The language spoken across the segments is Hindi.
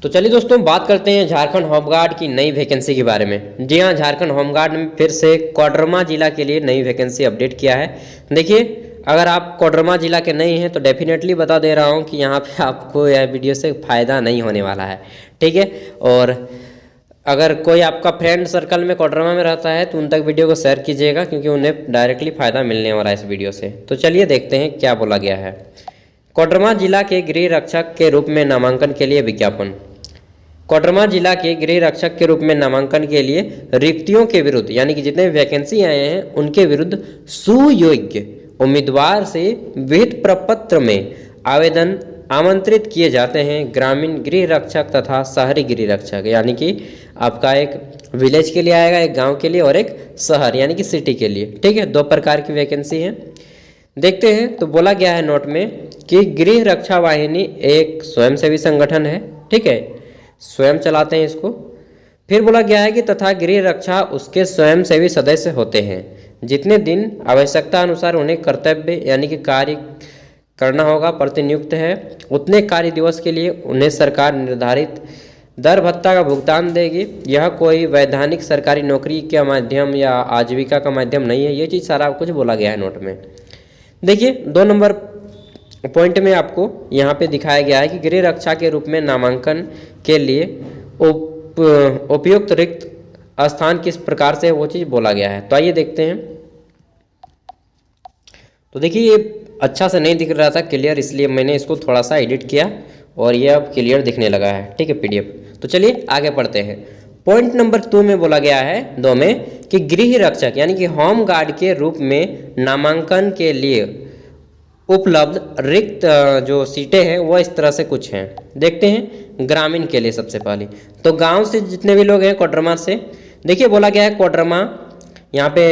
तो चलिए दोस्तों बात करते हैं झारखंड होमगार्ड की नई वैकेंसी के बारे में। जी हाँ, झारखंड होमगार्ड में फिर से कोडरमा जिला के लिए नई वैकेंसी अपडेट किया है। देखिए, अगर आप कोडरमा जिला के नहीं हैं तो डेफिनेटली बता दे रहा हूँ कि यहाँ पे आपको यह वीडियो से फ़ायदा नहीं होने वाला है, ठीक है। और अगर कोई आपका फ्रेंड सर्कल में कोडरमा में रहता है तो उन तक वीडियो को शेयर कीजिएगा, क्योंकि उन्हें डायरेक्टली फ़ायदा मिलने वाला है इस वीडियो से। तो चलिए देखते हैं क्या बोला गया है। कोडरमा जिला के गृह रक्षक के रूप में नामांकन के लिए विज्ञापन। कोडरमा जिला के गृह रक्षक के रूप में नामांकन के लिए रिक्तियों के विरुद्ध, यानी कि जितने वैकेंसी आए हैं उनके विरुद्ध सुयोग्य उम्मीदवार से विहित प्रपत्र में आवेदन आमंत्रित किए जाते हैं। ग्रामीण गृह रक्षक तथा शहरी गृह रक्षक, यानी कि आपका एक विलेज के लिए आएगा, एक गांव के लिए, और एक शहर यानी कि सिटी के लिए, ठीक है। 2 प्रकार की वैकेंसी है। देखते हैं। तो बोला गया है नोट में कि गृह रक्षा वाहिनी एक स्वयंसेवी संगठन है, ठीक है, स्वयं चलाते हैं इसको। फिर बोला गया है कि तथा गृह रक्षा उसके स्वयंसेवी सदस्य होते हैं। जितने दिन आवश्यकता अनुसार उन्हें कर्तव्य यानी कि कार्य करना होगा, प्रतिनियुक्त है, उतने कार्य दिवस के लिए उन्हें सरकार निर्धारित दर भत्ता का भुगतान देगी। यह कोई वैधानिक सरकारी नौकरी के माध्यम या आजीविका का माध्यम नहीं है। ये चीज़ सारा कुछ बोला गया है नोट में। देखिए, 2 नंबर पॉइंट में आपको यहाँ पे दिखाया गया है कि गृह रक्षा के रूप में नामांकन के लिए उपयुक्त रिक्त स्थान किस प्रकार से वो चीज़ बोला गया है। तो आइए देखते हैं। तो देखिए, ये अच्छा से नहीं दिख रहा था क्लियर, इसलिए मैंने इसको थोड़ा सा एडिट किया और ये अब क्लियर दिखने लगा है, ठीक है, PDF। तो चलिए आगे पढ़ते हैं। पॉइंट नंबर 2 में बोला गया है 2 में कि गृह रक्षक यानी कि होम गार्ड के रूप में नामांकन के लिए उपलब्ध रिक्त जो सीटें हैं वो इस तरह से कुछ हैं। देखते हैं ग्रामीण के लिए। सबसे पहले तो गांव से जितने भी लोग हैं कोडरमा से, देखिए बोला गया है कोडरमा, यहाँ पे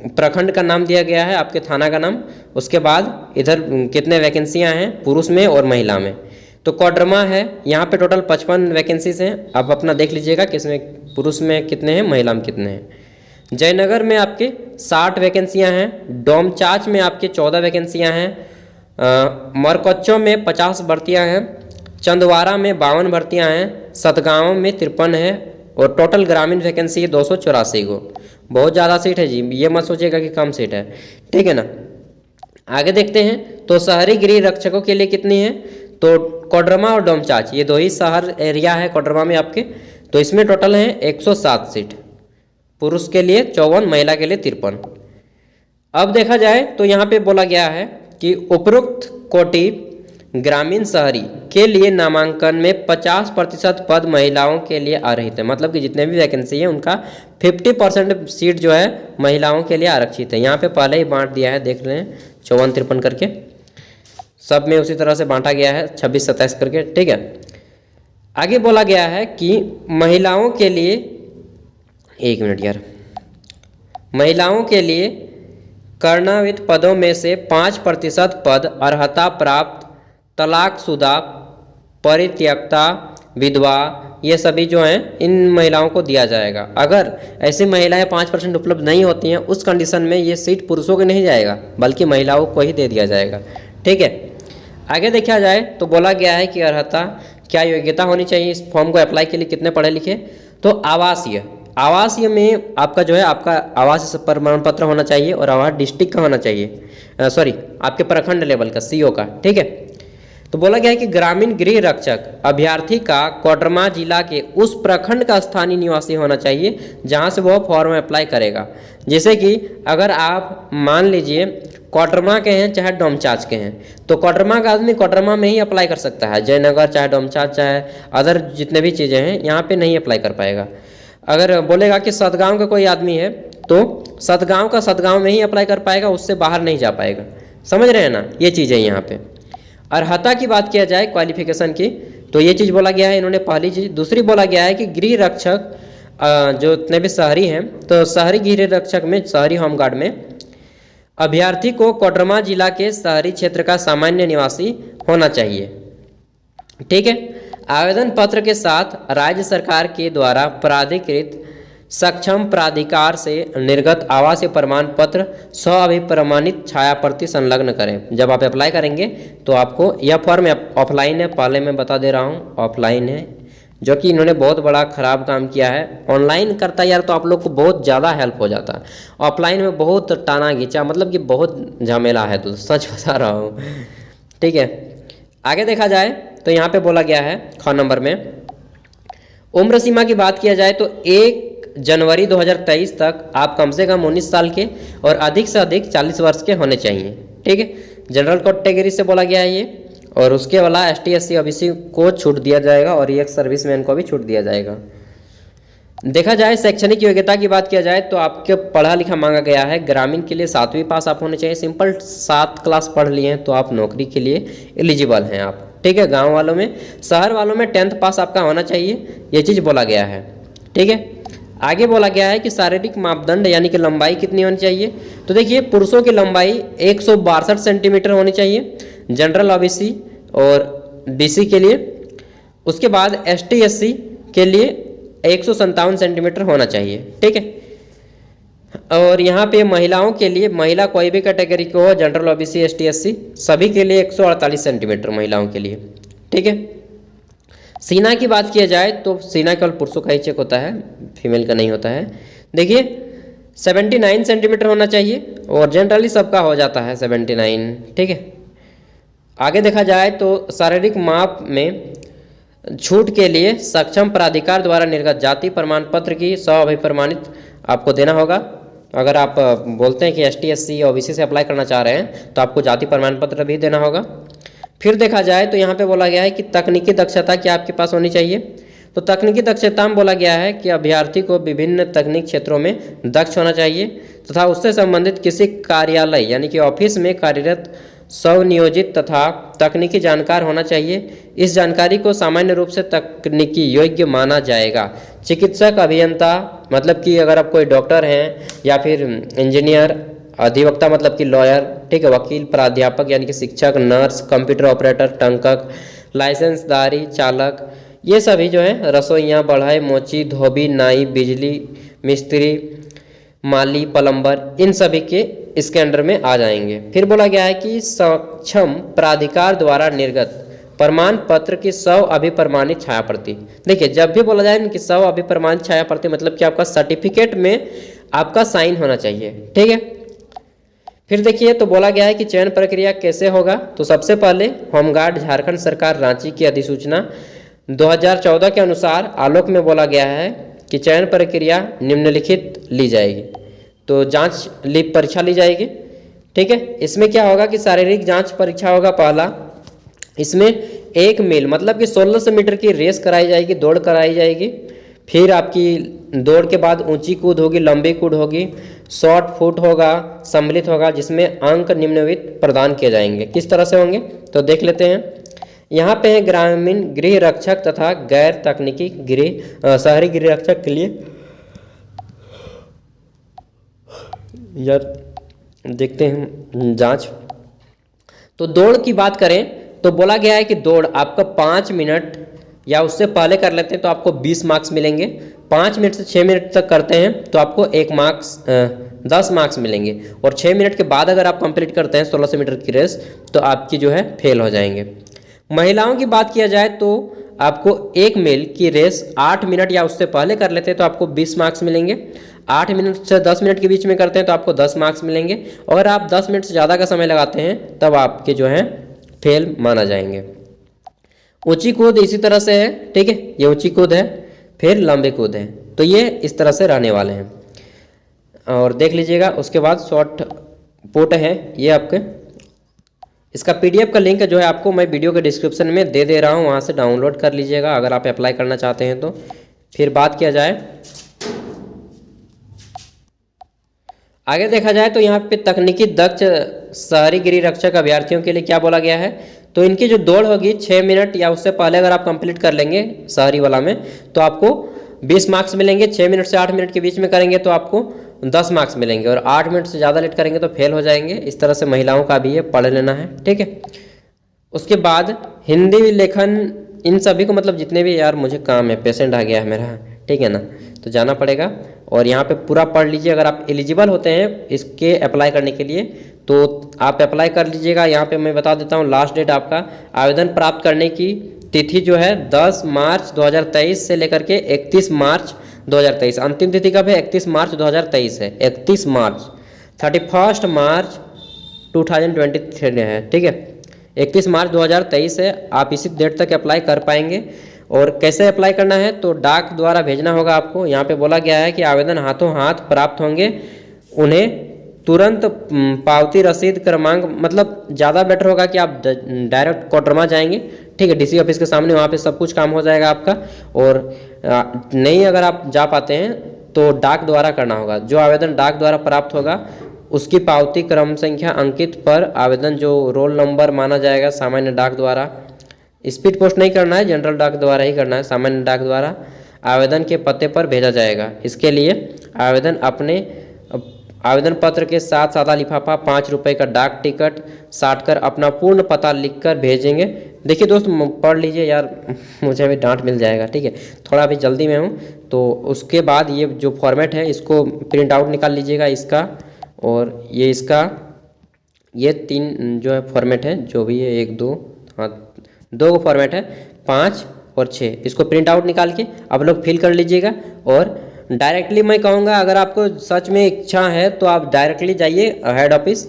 प्रखंड का नाम दिया गया है, आपके थाना का नाम। उसके बाद इधर कितने वैकेंसियाँ हैं पुरुष में और महिला में। तो कोडरमा है, यहाँ पे टोटल 55 वैकेंसीज हैं। आप अपना देख लीजिएगा किसमें पुरुष में कितने हैं, महिला में कितने हैं। जयनगर में आपके 60 वैकेंसियाँ हैं। डोमचांच में आपके 14 वैकेंसियाँ हैं। मरकच्चो में 50 भर्तियाँ हैं। चंदवारा में 52 भर्तियाँ हैं। सतगांव में 53 है। और टोटल ग्रामीण वैकेंसी है 284 को। बहुत ज़्यादा सीट है जी, ये मत सोचिएगा कि कम सीट है, ठीक है ना। आगे देखते हैं। तो शहरी गृह रक्षकों के लिए कितनी है, तो कोडरमा और डोमचांच ये 2 ही शहर एरिया है कोडरमा में आपके। तो इसमें टोटल है 107 सीट, पुरुष के लिए 54, महिला के लिए 53। अब देखा जाए तो यहाँ पे बोला गया है कि उपरोक्त कोटि ग्रामीण शहरी के लिए नामांकन में 50% पद महिलाओं के लिए आरक्षित है। मतलब कि जितने भी वैकेंसी है उनका 50% सीट जो है महिलाओं के लिए आरक्षित है। यहाँ पे पहले ही बांट दिया है, देख रहे हैं 54-53 करके, सब में उसी तरह से बांटा गया है 26-27 करके, ठीक है। आगे बोला गया है कि महिलाओं के लिए, 1 मिनट यार, महिलाओं के लिए कर्णावित पदों में से 5% पद अर्हता प्राप्त, तलाकशुदा, परित्यक्ता, विधवा, ये सभी जो हैं इन महिलाओं को दिया जाएगा। अगर ऐसी महिलाएं 5% उपलब्ध नहीं होती हैं, उस कंडीशन में ये सीट पुरुषों को नहीं जाएगा बल्कि महिलाओं को ही दे दिया जाएगा, ठीक है। आगे देखा जाए तो बोला गया है कि अर्हता, क्या योग्यता होनी चाहिए इस फॉर्म को अप्लाई के लिए, कितने पढ़े लिखे। तो आवासीय में आपका जो है आपका आवास प्रमाण पत्र होना चाहिए और आवास डिस्ट्रिक्ट का होना चाहिए, सॉरी आपके प्रखंड लेवल का, CO का, ठीक है। तो बोला गया है कि ग्रामीण गृह रक्षक अभ्यर्थी का कोडरमा जिला के उस प्रखंड का स्थानीय निवासी होना चाहिए जहां से वह फॉर्म अप्लाई करेगा। जैसे कि अगर आप मान लीजिए कोडरमा के हैं चाहे डोमचांच के हैं, तो कोडरमा का आदमी कोडरमा में ही अप्लाई कर सकता है। जयनगर चाहे डोमचांच चाहे अदर जितने भी चीज़ें हैं यहाँ पे नहीं अप्लाई कर पाएगा। अगर बोलेगा कि सतगांव का कोई आदमी है तो सतगांव का सतगांव में ही अप्लाई कर पाएगा, उससे बाहर नहीं जा पाएगा। समझ रहे हैं ना, ये चीज़ है यहाँ पे। अर्हता की बात किया जाए क्वालिफिकेशन की, तो ये चीज़ बोला गया है इन्होंने, पहली चीज़। दूसरी बोला गया है कि गृह रक्षक जो इतने भी शहरी हैं, तो शहरी गृह रक्षक में, शहरी होमगार्ड में अभ्यर्थी को कोडरमा जिला के शहरी क्षेत्र का सामान्य निवासी होना चाहिए, ठीक है। आवेदन पत्र के साथ राज्य सरकार के द्वारा प्राधिकृत सक्षम प्राधिकार से निर्गत आवासीय प्रमाण पत्र स्वाभिप्रमाणित छायाप्रति संलग्न करें। जब आप अप्लाई करेंगे तो आपको यह फॉर्म ऑफलाइन है, पहले मैं बता दे रहा हूँ ऑफलाइन है, जो कि इन्होंने बहुत बड़ा ख़राब काम किया है। ऑनलाइन करता यार तो आप लोग को बहुत ज़्यादा हेल्प हो जाता, ऑफलाइन में बहुत टाना खींचा, मतलब कि बहुत झमेला है, तो सच बता रहा हूँ, ठीक है। आगे देखा जाए तो यहाँ पे बोला गया है ख नंबर में, उम्र सीमा की बात किया जाए तो 1 जनवरी 2023 तक आप कम से कम 19 साल के और अधिक से अधिक 40 वर्ष के होने चाहिए, ठीक है। जनरल कैटेगरी से बोला गया है ये, और उसके अलावा ST SC OBC को छूट दिया जाएगा और एक सर्विसमैन को भी छूट दिया जाएगा। देखा जाए शैक्षणिक योग्यता की बात किया जाए तो आपके पढ़ा लिखा मांगा गया है। ग्रामीण के लिए 7वीं पास आप होने चाहिए, सिंपल 7 क्लास पढ़ लिए हैं तो आप नौकरी के लिए एलिजिबल हैं आप, ठीक है। गांव वालों में, शहर वालों में 10th पास आपका होना चाहिए, ये चीज़ बोला गया है, ठीक है। आगे बोला गया है कि शारीरिक मापदंड यानी कि लंबाई कितनी होनी चाहिए, तो देखिए पुरुषों की लंबाई 162 सेंटीमीटर होनी चाहिए जनरल OBC और BC के लिए। उसके बाद ST SC के लिए 157 सेंटीमीटर होना चाहिए, ठीक है। और यहाँ पे महिलाओं के लिए, महिला कोई भी कैटेगरी को हो, जनरल OBC ST SC सभी के लिए 148 सेंटीमीटर महिलाओं के लिए, ठीक है। सीना की बात किया जाए तो सीना केवल पुरुषों का ही चेक होता है, फीमेल का नहीं होता है। देखिए 79 सेंटीमीटर होना चाहिए और जनरली सबका हो जाता है 79, ठीक है। आगे देखा जाए तो शारीरिक माप में छूट के लिए सक्षम प्राधिकार द्वारा निर्गत जाति प्रमाण पत्र की अभिप्रमाणित आपको देना होगा। अगर आप बोलते हैं कि ST SC OBC से अप्लाई करना चाह रहे हैं तो आपको जाति प्रमाण पत्र भी देना होगा। फिर देखा जाए तो यहाँ पे बोला गया है कि तकनीकी दक्षता क्या आपके पास होनी चाहिए, तो तकनीकी दक्षता में बोला गया है कि अभ्यर्थी को विभिन्न तकनीक क्षेत्रों में दक्ष होना चाहिए तथा उससे संबंधित किसी कार्यालय यानी कि ऑफिस में कार्यरत स्वनियोजित तथा तकनीकी जानकार होना चाहिए। इस जानकारी को सामान्य रूप से तकनीकी योग्य माना जाएगा। चिकित्सक, अभियंता मतलब कि अगर आप कोई डॉक्टर हैं या फिर इंजीनियर, अधिवक्ता मतलब कि लॉयर, ठीक है, वकील, प्राध्यापक यानी कि शिक्षक, नर्स, कंप्यूटर ऑपरेटर, टंकक, लाइसेंसदारी, चालक, ये सभी जो है रसोइयाँ, बढ़ई, मोची, धोबी, नाई, बिजली मिस्त्री, माली, प्लम्बर, इन सभी के इसके अंडर में आ जाएंगे। फिर बोला गया है कि सक्षम प्राधिकार द्वारा निर्गत प्रमाण पत्र की अभिप्रमाणित छाया प्रति। देखिए जब भी बोला जाए कि अभिप्रमाणित छाया प्रति मतलब कि आपका सर्टिफिकेट में आपका साइन होना चाहिए, ठीक है। फिर देखिए तो बोला गया है कि चयन प्रक्रिया कैसे होगा, तो सबसे पहले होमगार्ड झारखंड सरकार रांची की अधिसूचना 2014 के अनुसार आलोक में बोला गया है कि चयन प्रक्रिया निम्नलिखित ली जाएगी। तो जांच परीक्षा ली जाएगी, ठीक है। इसमें क्या होगा कि शारीरिक जांच परीक्षा होगा पहला, इसमें 1 मील मतलब कि 1600 मीटर की रेस कराई जाएगी, दौड़ कराई जाएगी। फिर आपकी दौड़ के बाद ऊंची कूद होगी, लंबी कूद होगी, शॉर्ट पुट होगा, सम्मिलित होगा, जिसमें अंक निम्नलिखित प्रदान किए जाएंगे। किस तरह से होंगे तो देख लेते हैं। यहाँ पे है ग्रामीण गृह रक्षक तथा गैर तकनीकी शहरी गृह रक्षक के लिए। यार देखते हैं जांच। तो दौड़ की बात करें तो बोला गया है कि दौड़ आपका 5 मिनट या उससे पहले कर लेते हैं तो आपको 20 मार्क्स मिलेंगे। 5 मिनट से 6 मिनट तक करते हैं तो आपको 10 मार्क्स मिलेंगे। और 6 मिनट के बाद अगर आप कंप्लीट करते हैं 1600 मीटर की रेस तो आपकी जो है फेल हो जाएंगे। महिलाओं की बात किया जाए तो आपको 1 मील की रेस 8 मिनट या उससे पहले कर लेते हैं तो आपको 20 मार्क्स मिलेंगे। 8 मिनट से 10 मिनट के बीच में करते हैं तो आपको 10 मार्क्स मिलेंगे। और आप 10 मिनट से ज़्यादा का समय लगाते हैं तब आपके जो है फेल माना जाएंगे। ऊंची कूद इसी तरह से है, ठीक है, ये ऊंची कूद है, फिर लंबी कूद है, तो ये इस तरह से रहने वाले हैं। और देख लीजिएगा उसके बाद शॉर्ट पुट है, ये आपके इसका PDF का लिंक जो है आपको मैं वीडियो के डिस्क्रिप्शन में दे रहा हूँ, वहाँ से डाउनलोड कर लीजिएगा अगर आप अप्लाई करना चाहते हैं तो। फिर बात किया जाए आगे देखा जाए तो यहाँ पे तकनीकी दक्ष शहरी गृह रक्षक अभ्यर्थियों के लिए क्या बोला गया है, तो इनकी जो दौड़ होगी 6 मिनट या उससे पहले अगर आप कंप्लीट कर लेंगे शहरी वाला में तो आपको 20 मार्क्स मिलेंगे। 6 मिनट से 8 मिनट के बीच में करेंगे तो आपको 10 मार्क्स मिलेंगे। और 8 मिनट से ज़्यादा लेट करेंगे तो फेल हो जाएंगे। इस तरह से महिलाओं का भी ये पढ़ लेना है, ठीक है। उसके बाद हिंदी लेखन, इन सभी को मतलब जितने भी, यार मुझे काम है, पेशेंट आ गया है मेरा, ठीक है ना, तो जाना पड़ेगा। और यहाँ पे पूरा पढ़ लीजिए। अगर आप एलिजिबल होते हैं इसके अप्लाई करने के लिए तो आप अप्लाई कर लीजिएगा। यहाँ पे मैं बता देता हूँ लास्ट डेट आपका आवेदन प्राप्त करने की तिथि जो है 10 मार्च 2023 से लेकर के 31 मार्च 2023। अंतिम तिथि कब है? 31 मार्च 2023 है। 31 मार्च, 31 मार्च 2023 है, ठीक है। 31 मार्च 2023 है। आप इसी डेट तक अप्लाई कर पाएंगे। और कैसे अप्लाई करना है? तो डाक द्वारा भेजना होगा आपको। यहाँ पे बोला गया है कि आवेदन हाथों हाथ प्राप्त होंगे, उन्हें तुरंत पावती रसीद क्रमांक, मतलब ज़्यादा बेटर होगा कि आप डायरेक्ट कोडरमा जाएंगे, ठीक है, डीसी ऑफिस के सामने, वहाँ पे सब कुछ काम हो जाएगा आपका। और नहीं अगर आप जा पाते हैं तो डाक द्वारा करना होगा। जो आवेदन डाक द्वारा प्राप्त होगा उसकी पावती क्रम संख्या अंकित पर आवेदन जो रोल नंबर माना जाएगा सामान्य डाक द्वारा, स्पीड पोस्ट नहीं करना है, जनरल डाक द्वारा ही करना है, सामान्य डाक द्वारा आवेदन के पते पर भेजा जाएगा। इसके लिए आवेदन पत्र के साथ सादा लिफाफा, 5 रुपये का डाक टिकट साट कर अपना पूर्ण पता लिखकर भेजेंगे। देखिए दोस्त, पढ़ लीजिए यार, मुझे अभी डांट मिल जाएगा, ठीक है, थोड़ा अभी जल्दी में हूँ। तो उसके बाद ये जो फॉर्मेट है इसको प्रिंट आउट निकाल लीजिएगा इसका, और ये इसका, ये 3 जो है फॉर्मेट है, जो भी है 1 2, हाँ 2 फॉर्मेट है, 5 और 6, इसको प्रिंट आउट निकाल के आप लोग फिल कर लीजिएगा। और डायरेक्टली मैं कहूँगा, अगर आपको सच में इच्छा है तो आप डायरेक्टली जाइए हेड ऑफिस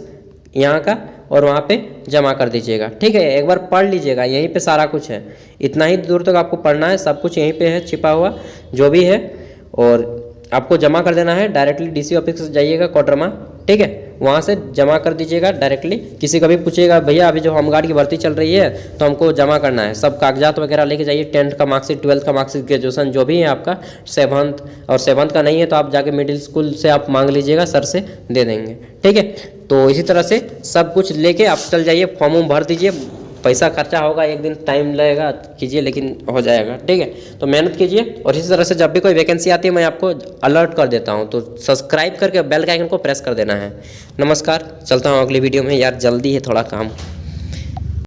यहाँ का और वहाँ पे जमा कर दीजिएगा, ठीक है। एक बार पढ़ लीजिएगा, यहीं पे सारा कुछ है, इतना ही दूर तक आपको पढ़ना है, सब कुछ यहीं पे है छिपा हुआ जो भी है। और आपको जमा कर देना है, डायरेक्टली डीसी ऑफिस से जाइएगा कोडरमा, ठीक है, वहाँ से जमा कर दीजिएगा डायरेक्टली। किसी का भी पूछिएगा भैया अभी जो होमगार्ड की भर्ती चल रही है तो हमको जमा करना है, सब कागजात वगैरह लेके जाइए, 10th का मार्कशीट, 12th का मार्कशीट, ग्रेजुएशन जो भी है आपका, 7th, और 7th का नहीं है तो आप जाके मिडिल स्कूल से आप मांग लीजिएगा, सर से दे देंगे, ठीक है। तो इसी तरह से सब कुछ लेके आप चल जाइए, फॉर्म भर दीजिए, पैसा खर्चा होगा, एक दिन टाइम लगेगा, कीजिए लेकिन हो जाएगा, ठीक है। तो मेहनत कीजिए। और इसी तरह से जब भी कोई वैकेंसी आती है मैं आपको अलर्ट कर देता हूँ, तो सब्सक्राइब करके बेल का आइकन को प्रेस कर देना है। नमस्कार, चलता हूँ अगली वीडियो में, यार जल्दी है, थोड़ा काम।